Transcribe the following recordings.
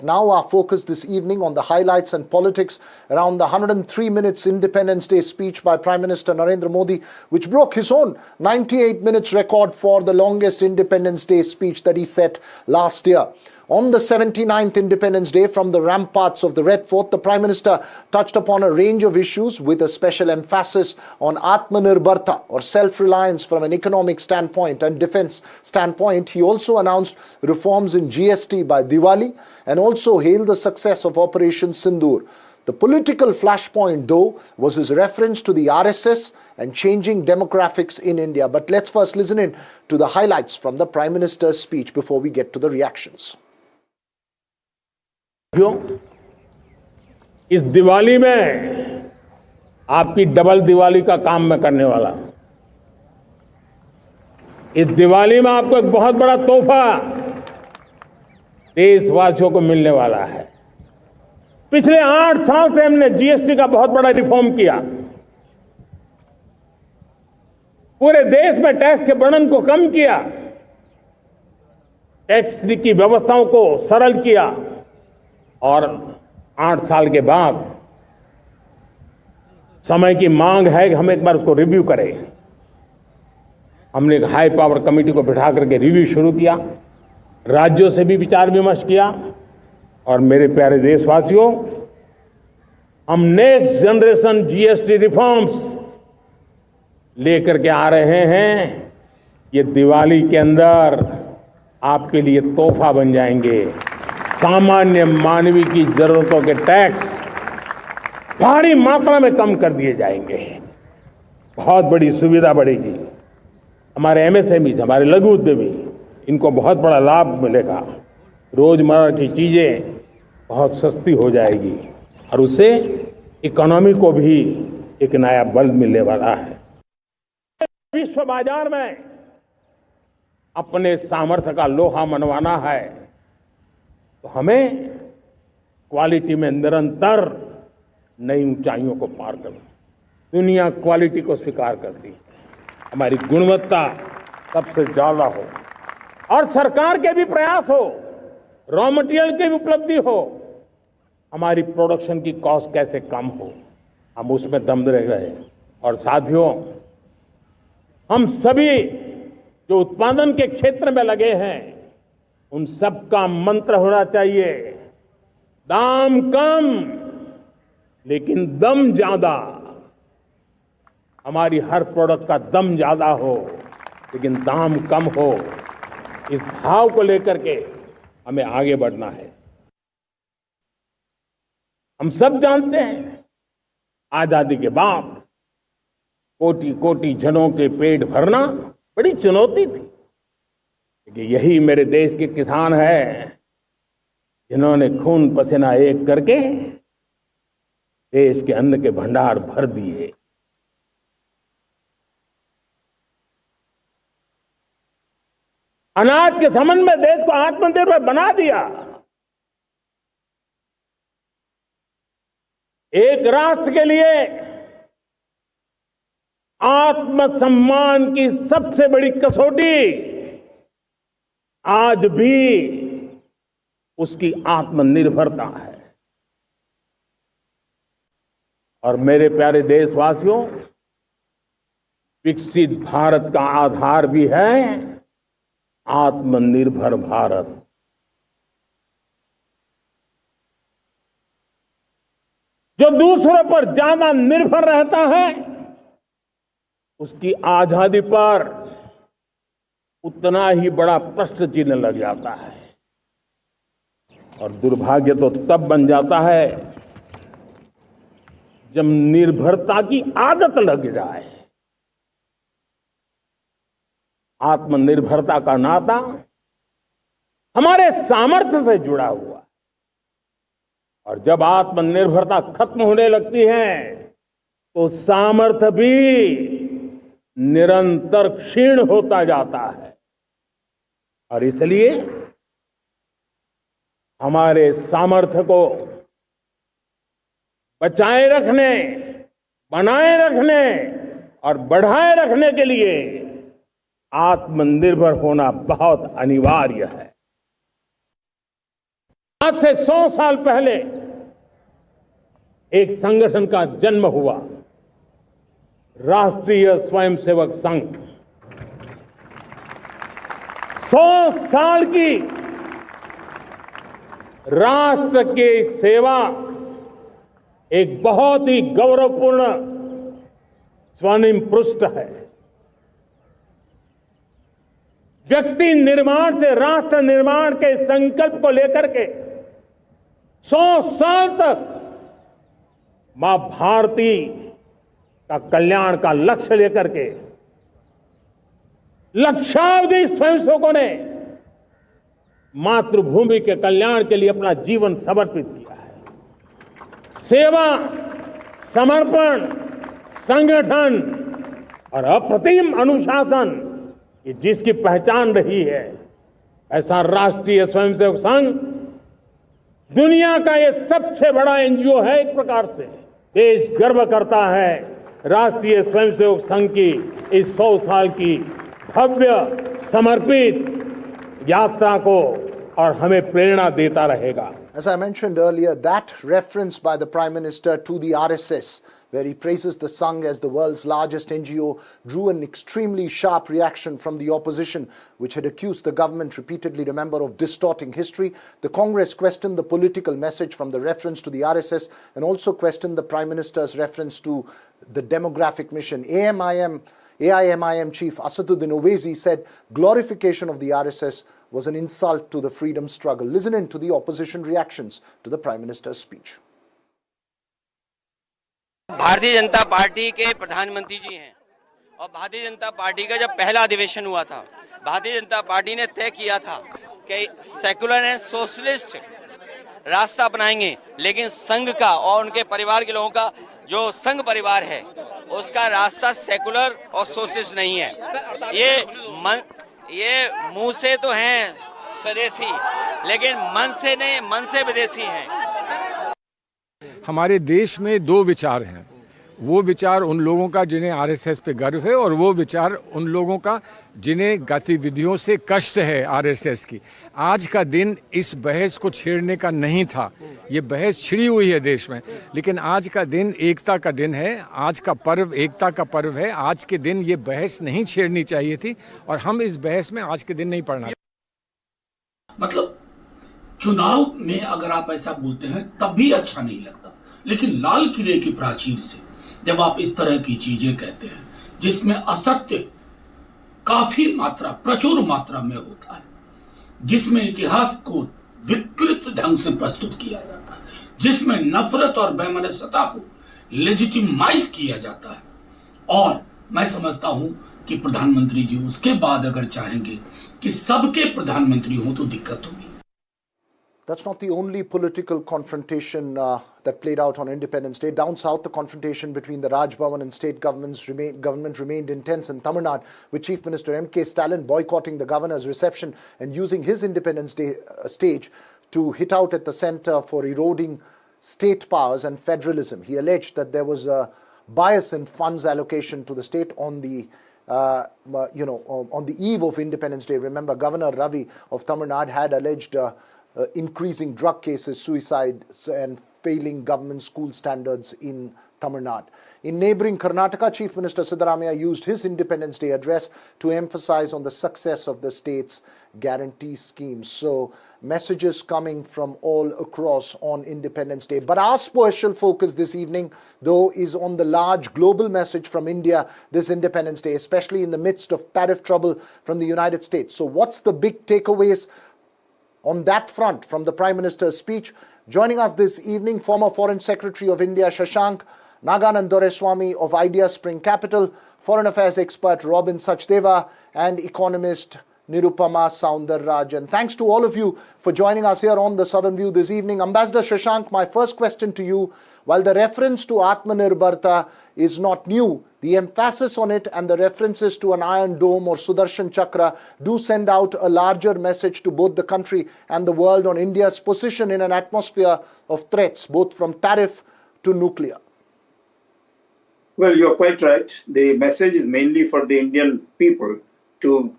Now our focus this evening on the highlights and politics around the 103 minutes Independence Day speech by Prime Minister Narendra Modi, which broke his own 98 minutes record for the longest Independence Day speech that he set last year. On the 79th Independence Day, from the ramparts of the Red Fort, the Prime Minister touched upon a range of issues with a special emphasis on Atmanirbharta, or self-reliance from an economic standpoint and defense standpoint. He also announced reforms in GST by Diwali and also hailed the success of Operation Sindoor. The political flashpoint, though, was his reference to the RSS and changing demographics in India. But let's first listen in to the highlights from the Prime Minister's speech before we get to the reactions. इस दिवाली में आपकी double Diwali का काम मैं करने वाला हूं। इस दिवाली में आपको एक बहुत बड़ा तोहफा देशवासियों को मिलने वाला है। पिछले 8 साल से हमने जीएसटी का बहुत बड़ा रिफॉर्म किया। पूरे देश में टैक्स के बर्डन को कम किया, टैक्स की व्यवस्थाओं को सरल किया और 8 साल के बाद समय की मांग है कि हम एक बार उसको रिव्यू करें। हमने एक हाई पावर कमेटी को बिठा करके रिव्यू शुरू किया, राज्यों से भी विचार विमर्श किया और मेरे प्यारे देशवासियों, हम नेक्स्ट जनरेशन जीएसटी रिफॉर्म्स लेकर के आ रहे हैं। ये दिवाली के अंदर आपके लिए तोहफा बन जाएंगे। सामान्य मानवीय की जरूरतों के टैक्स भारी मात्रा में कम कर दिए जाएंगे। बहुत बड़ी सुविधा बढ़ेगी। हमारे एमएसएमई, हमारे लघु उद्यमी, इनको बहुत बड़ा लाभ मिलेगा। रोजमर्रा की चीजें बहुत सस्ती हो जाएगी और उससे इकोनॉमी को भी एक नया बल मिलने वाला है। विश्व बाजार में अपने सामर्थ्य का लोहा मनवाना है तो हमें क्वालिटी में निरंतर नई ऊंचाइयों को पार करना। दुनिया क्वालिटी को स्वीकार करती है, हमारी गुणवत्ता सबसे ज्यादा हो और सरकार के भी प्रयास हो, रॉ मटेरियल की भी उपलब्धि हो, हमारी प्रोडक्शन की कॉस्ट कैसे कम हो, हम उसमें दम रह गए। और साथियों, हम सभी जो उत्पादन के क्षेत्र में लगे हैं, उन सबका मंत्र होना चाहिए, दाम कम लेकिन दम ज्यादा। हमारी हर प्रोडक्ट का दम ज्यादा हो लेकिन दाम कम हो। इस भाव को लेकर के हमें आगे बढ़ना है। हम सब जानते हैं, आजादी के बाद कोटि कोटि जनों के पेट भरना बड़ी चुनौती थी। कि यही मेरे देश के किसान हैं जिन्होंने खून पसीना एक करके देश के अन्न के भंडार भर दिए। अनाज के संबंध में देश को आत्मनिर्भर बना दिया। एक राष्ट्र के लिए आत्मसम्मान की सबसे बड़ी कसौटी आज भी उसकी आत्मनिर्भरता है। और मेरे प्यारे देशवासियों, विकसित भारत का आधार भी है आत्मनिर्भर भारत। जो दूसरों पर ज्यादा निर्भर रहता है, उसकी आजादी पर उतना ही बड़ा प्रश्न चिन्ह लग जाता है। और दुर्भाग्य तो तब बन जाता है जब निर्भरता की आदत लग जाए। आत्मनिर्भरता का नाता हमारे सामर्थ्य से जुड़ा हुआ है और जब आत्मनिर्भरता खत्म होने लगती है तो सामर्थ्य भी निरंतर क्षीण होता जाता है। और इसलिए हमारे सामर्थ्य को बचाए रखने, बनाए रखने और बढ़ाए रखने के लिए आत्मनिर्भर होना बहुत अनिवार्य है। आज से 100 साल पहले एक संगठन का जन्म हुआ, राष्ट्रीय स्वयंसेवक संघ। 100 साल की राष्ट्र की सेवा एक बहुत ही गौरवपूर्ण स्वर्णिम पृष्ठ है। व्यक्ति निर्माण से राष्ट्र निर्माण के संकल्प को लेकर के 100 साल तक मां भारती का कल्याण का लक्ष्य लेकर के लक्षावधि स्वयंसेवकों ने मातृभूमि के कल्याण के लिए अपना जीवन समर्पित किया है। सेवा, समर्पण, संगठन और अप्रतिम अनुशासन, ये जिसकी पहचान रही है, ऐसा राष्ट्रीय स्वयंसेवक संघ दुनिया का ये सबसे बड़ा एनजीओ है। एक प्रकार से देश गर्व करता है राष्ट्रीय स्वयंसेवक संघ की इस 100 साल की भव्य समर्पित यात्रा को, और हमें प्रेरणा देता रहेगा। As I mentioned earlier, that reference by the Prime Minister to the RSS, where he praises the Sangh as the world's largest NGO, drew an extremely sharp reaction from the opposition, which had accused the government repeatedly, remember, of distorting history. The Congress questioned the political message from the reference to the RSS and also questioned the Prime Minister's reference to the demographic mission. AIMIM chief Asaduddin Owaisi said glorification of the RSS was an insult to the freedom struggle. Listen in to the opposition reactions to the Prime Minister's speech. Bharatiya Janata party के प्रधानमंत्री जी हैं और Bharatiya Janata party का जब पहला अधिवेशन हुआ था, भारतीय जनता पार्टी ने तय किया था कि सेकुलर एंड सोशलिस्ट रास्ता अपनाएंगे, लेकिन संघ का और उनके परिवार के लोगों का जो संघ परिवार है उसका रास्ता सेकुलर और सोशलिस्ट नहीं है। ये मुंह से तो हैं स्वदेशी, लेकिन मन से नहीं, मन से विदेशी हैं। हमारे देश में दो विचार हैं। वो विचार उन लोगों का जिन्हें आरएसएस पे गर्व है, और वो विचार उन लोगों का जिन्हें गतिविधियों से कष्ट है आरएसएस की। आज का दिन इस बहस को छेड़ने का नहीं था। ये बहस छिड़ी हुई है देश में, लेकिन आज का दिन एकता का दिन है। आज का पर्व एकता का पर्व है। आज के दिन ये बहस नहीं छेड़नी चाहिए थी, और हम इस बहस में आज के दिन नहीं पड़ना। मतलब चुनाव में अगर आप ऐसा बोलते हैं तब भी अच्छा नहीं लगता, लेकिन लाल किले की प्राचीर से जब आप इस तरह की चीजें कहते हैं जिसमें असत्य काफी मात्रा, प्रचुर मात्रा में होता है, जिसमें इतिहास को विकृत ढंग से प्रस्तुत किया जाता है, जिसमें नफरत और बेमनसता को लेजिटिमाइज किया जाता है, और मैं समझता हूं कि प्रधानमंत्री जी उसके बाद अगर चाहेंगे कि सबके प्रधानमंत्री हों तो दिक्कत होगी। That's not the only political confrontation that played out on Independence Day. Down south, the confrontation between the Raj Bhavan and state government remained intense in Tamil Nadu, with Chief Minister M.K. Stalin boycotting the governor's reception and using his Independence Day stage to hit out at the centre for eroding state powers and federalism. He alleged that there was a bias in funds allocation to the state on the on the eve of Independence Day. Remember, Governor Ravi of Tamil Nadu had alleged increasing drug cases, suicides, and failing government school standards in Tamil Nadu. In neighbouring Karnataka, Chief Minister Siddaramaiah used his Independence Day address to emphasize on the success of the state's guarantee schemes. So, messages coming from all across on Independence Day. But our special focus this evening, though, is on the large global message from India this Independence Day, especially in the midst of tariff trouble from the United States. So, what's the big takeaways on that front from the Prime Minister's speech? Joining us this evening, former Foreign Secretary of India Shashank Naganand Doreswamy of Idea Spring Capital, Foreign Affairs expert Robin Sachdeva, and economist Nirupama Soundararajan. Thanks to all of you for joining us here on the Southern View this evening. Ambassador Shashank, my first question to you, while the reference to Atmanirbharta is not new, the emphasis on it and the references to an Iron Dome or Sudarshan Chakra do send out a larger message to both the country and the world on India's position in an atmosphere of threats, both from tariff to nuclear. Well, you're quite right. The message is mainly for the Indian people to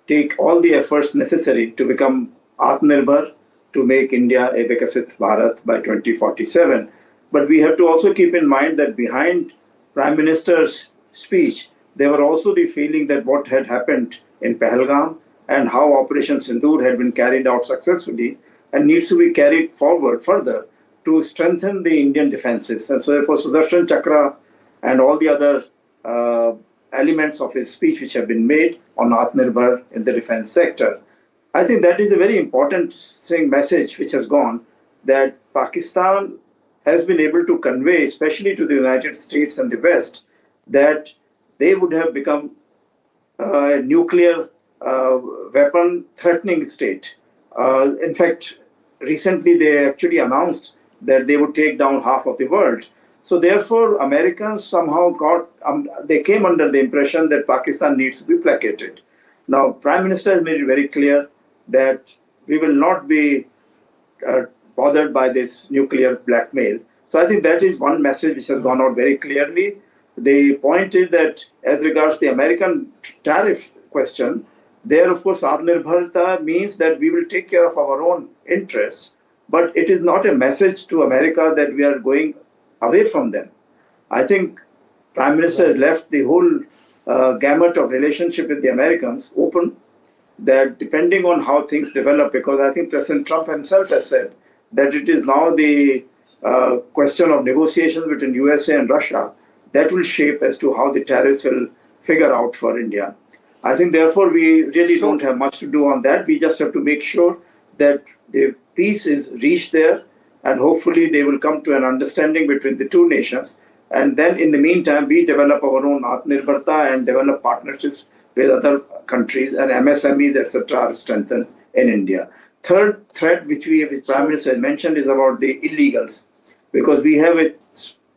take all the efforts necessary to become Atmanirbhar to make India a Vikasit Bharat by 2047. But we have to also keep in mind that behind Prime Minister's speech, there were also the feeling that what had happened in Pahalgam and how Operation Sindoor had been carried out successfully and needs to be carried forward further to strengthen the Indian defenses. And so therefore Sudarshan Chakra and all the other elements of his speech which have been made on Atmanirbharta in the defense sector. I think that is a very important message which has gone, that Pakistan has been able to convey, especially to the United States and the West, that they would have become a nuclear weapon threatening state. In fact, recently they actually announced that they would take down half of the world. So therefore, Americans somehow they came under the impression that Pakistan needs to be placated. Now, Prime Minister has made it very clear that we will not be bothered by this nuclear blackmail. So I think that is one message which has gone out very clearly. The point is that as regards the American tariff question, there, of course, Atmanirbharta means that we will take care of our own interests, but it is not a message to America that we are going away from them. I think Prime Minister has left the whole gamut of relationship with the Americans open, that depending on how things develop, because I think President Trump himself has said that it is now the question of negotiations between USA and Russia that will shape as to how the tariffs will figure out for India. I think therefore we really don't have much to do on that. We just have to make sure that the peace is reached there, and hopefully they will come to an understanding between the two nations. And then in the meantime, we develop our own Atmanirbharta and develop partnerships with other countries, and MSMEs, etc. are strengthened in India. Third threat which Prime Minister has mentioned is about the illegals, because we have a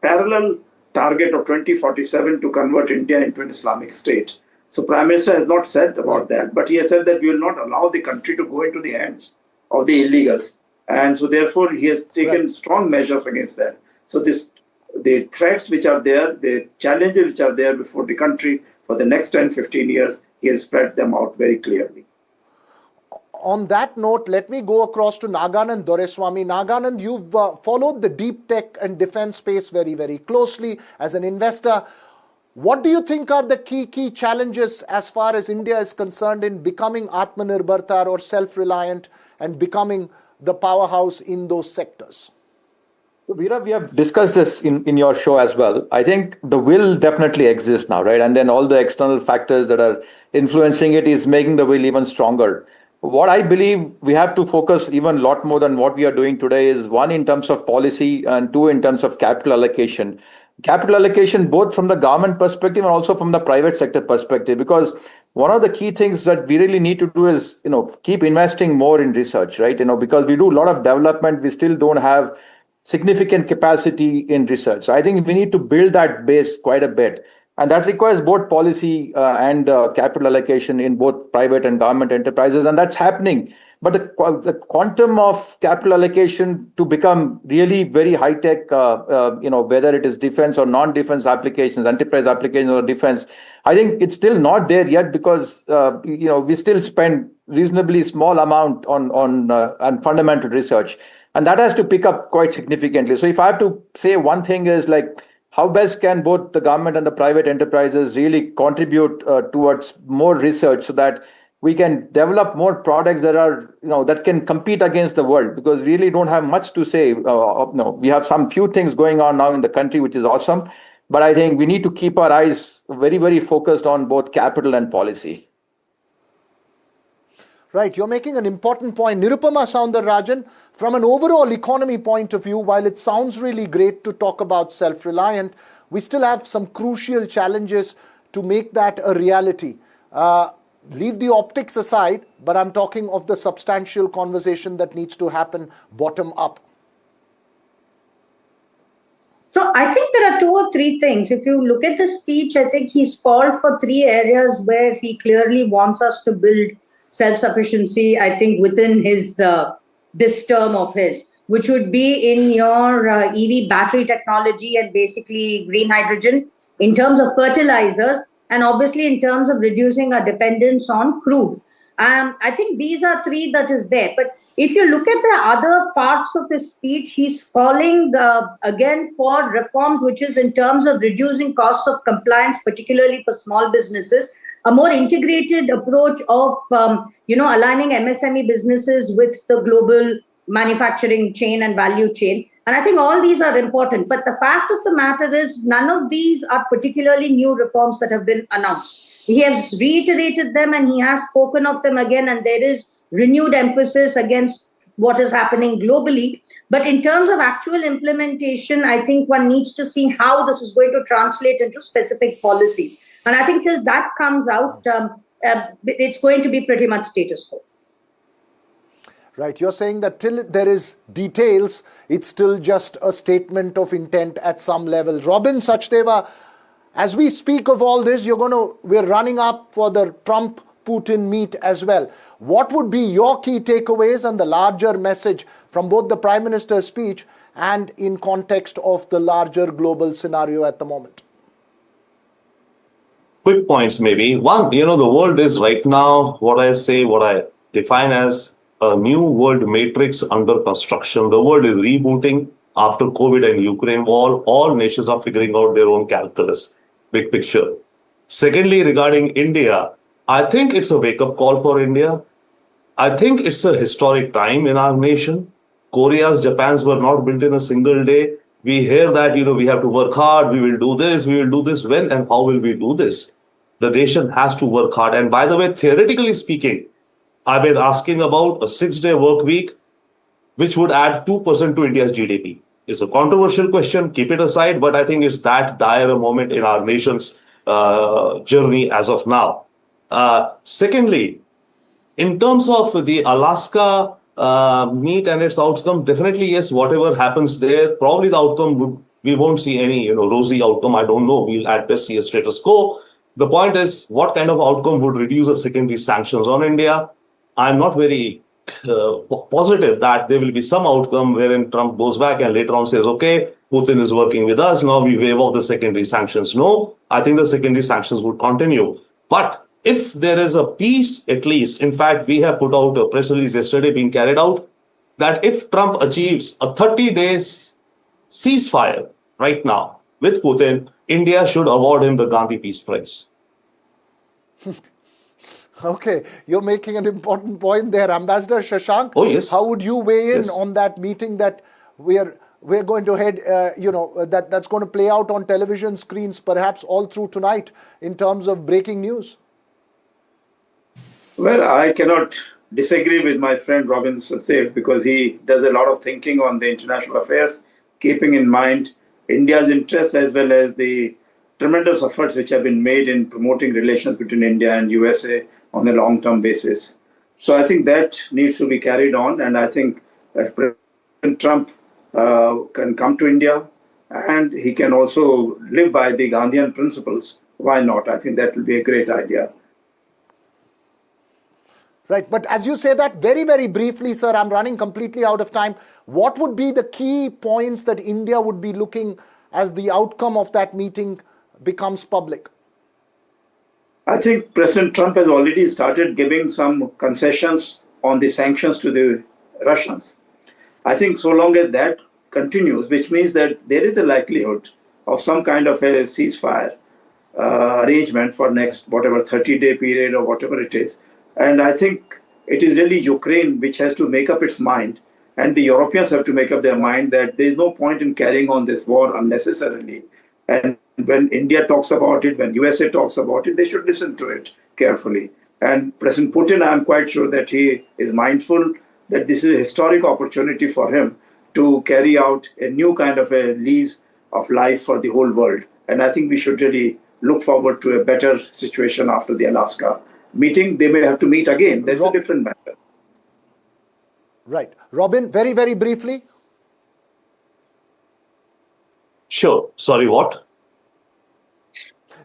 parallel target of 2047 to convert India into an Islamic state. So Prime Minister has not said about that, but he has said that we will not allow the country to go into the hands of the illegals. And so therefore he has taken strong measures against that. So the threats which are there, the challenges which are there before the country for the next 10, 15 years, he has spread them out very clearly. On that note, let me go across to Naganand Doreswamy. Naganand, you've followed the deep tech and defense space very, very closely as an investor. What do you think are the key challenges as far as India is concerned in becoming Atmanirbharta or self-reliant and becoming the powerhouse in those sectors? So Veera, we have discussed this in your show as well. I think the will definitely exists now, right? And then all the external factors that are influencing it is making the will even stronger. What I believe we have to focus even a lot more than what we are doing today is, one, in terms of policy, and two, in terms of capital allocation. Capital allocation, both from the government perspective and also from the private sector perspective, because one of the key things that we really need to do is, keep investing more in research, right? Because we do a lot of development, we still don't have significant capacity in research. So I think we need to build that base quite a bit. And that requires both policy and capital allocation in both private and government enterprises. And that's happening. But the quantum of capital allocation to become really very high tech, whether it is defense or non-defense applications, enterprise applications or defense, I think it's still not there yet, because we still spend reasonably small amount on fundamental research, and that has to pick up quite significantly. So if I have to say one thing is, like, how best can both the government and the private enterprises really contribute towards more research so that we can develop more products that are, that can compete against the world, because we really don't have much to say. We have some few things going on now in the country, which is awesome. But I think we need to keep our eyes very, very focused on both capital and policy. Right, you're making an important point. Nirupama Soundararajan, from an overall economy point of view, while it sounds really great to talk about self-reliant, we still have some crucial challenges to make that a reality. Leave the optics aside, but I'm talking of the substantial conversation that needs to happen bottom up. So I think there are two or three things. If you look at the speech, I think he's called for three areas where he clearly wants us to build self-sufficiency, I think, within his this term of his, which would be in your EV battery technology and basically green hydrogen, in terms of fertilizers, and obviously in terms of reducing our dependence on crude. I think these are three that is there. But if you look at the other parts of his speech, he's calling again for reforms, which is in terms of reducing costs of compliance, particularly for small businesses, a more integrated approach of aligning MSME businesses with the global manufacturing chain and value chain. And I think all these are important. But the fact of the matter is, none of these are particularly new reforms that have been announced. He has reiterated them and he has spoken of them again, and there is renewed emphasis against what is happening globally. But in terms of actual implementation, I think one needs to see how this is going to translate into specific policies. And I think till that comes out, it's going to be pretty much status quo. Right, you're saying that till there is details, it's still just a statement of intent at some level. Robin, Sachdeva, as we speak of all this, we're running up for the Trump-Putin meet as well. What would be your key takeaways and the larger message from both the Prime Minister's speech and in context of the larger global scenario at the moment? Quick points maybe. One, the world is right now what I define as a new world matrix under construction. The world is rebooting after COVID and Ukraine war. All nations are figuring out their own calculus, big picture. Secondly, regarding India, I think it's a wake-up call for India. I think it's a historic time in our nation. Korea's, Japan's were not built in a single day. We hear that, we have to work hard, we will do this. When and how will we do this? The nation has to work hard. And by the way, theoretically speaking, I've been asking about a 6-day work week, which would add 2% to India's GDP. It's a controversial question, keep it aside, but I think it's that dire a moment in our nation's journey as of now. Secondly, in terms of the Alaska meet and its outcome, definitely yes, whatever happens there, probably the outcome we won't see any rosy outcome. I don't know. We'll at best see a status quo. The point is, what kind of outcome would reduce the secondary sanctions on India? I'm not very positive that there will be some outcome wherein Trump goes back and later on says, okay, Putin is working with us, now we waive off the secondary sanctions. No, I think the secondary sanctions would continue. But if there is a peace, at least, in fact, we have put out a press release yesterday being carried out, that if Trump achieves a 30-day ceasefire right now with Putin, India should award him the Gandhi Peace Prize. Okay, you're making an important point there. Ambassador Shashank, oh, yes. How would you weigh in yes. on that meeting that we're going to head, that's going to play out on television screens perhaps all through tonight in terms of breaking news? Well, I cannot disagree with my friend Robin Sachdeva because he does a lot of thinking on the international affairs, keeping in mind India's interests as well as the tremendous efforts which have been made in promoting relations between India and USA on a long-term basis. So I think that needs to be carried on, and I think if President Trump can come to India and he can also live by the Gandhian principles, why not? I think that will be a great idea. Right, but as you say that, very, very briefly, sir, I'm running completely out of time. What would be the key points that India would be looking as the outcome of that meeting becomes public? I think President Trump has already started giving some concessions on the sanctions to the Russians. I think so long as that continues, which means that there is a likelihood of some kind of a ceasefire arrangement for next, whatever, 30-day period or whatever it is. And I think it is really Ukraine which has to make up its mind, and the Europeans have to make up their mind that there is no point in carrying on this war unnecessarily. And when India talks about it, when USA talks about it, they should listen to it carefully. And President Putin, I'm quite sure that he is mindful that this is a historic opportunity for him to carry out a new kind of a lease of life for the whole world. And I think we should really look forward to a better situation after the Alaska meeting. They may have to meet again. That's a different matter. Right. Robin, very, very briefly. Sure. Sorry, what?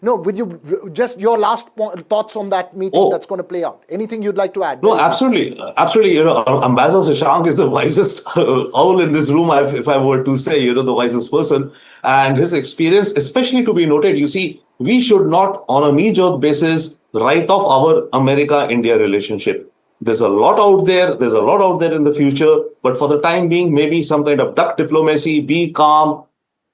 No, would you just your last thoughts on that meeting that's going to play out? Anything you'd like to add? No, absolutely. Absolutely. Ambassador Shashank is the wisest owl in this room, if I were to say, the wisest person. And his experience, especially to be noted, you see, we should not, on a knee-jerk basis, write off our America-India relationship. There's a lot out there. There's a lot out there in the future. But for the time being, maybe some kind of duck diplomacy, be calm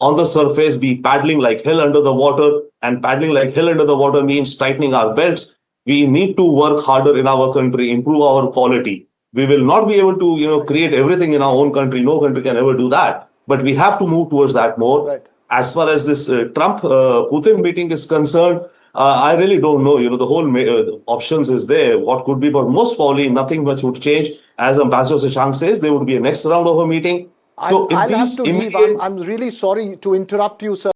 on the surface, be paddling like hell under the water. And paddling like hell under the water means tightening our belts. We need to work harder in our country, improve our quality. We will not be able to, create everything in our own country. No country can ever do that. But we have to move towards that more. Right. As far as this Trump-Putin meeting is concerned, I really don't know. The whole options is there. What could be, but most probably nothing much would change. As Ambassador Shashank says, there would be a next round of a meeting. So I'll have these to leave. immediate... I'm really sorry to interrupt you, sir.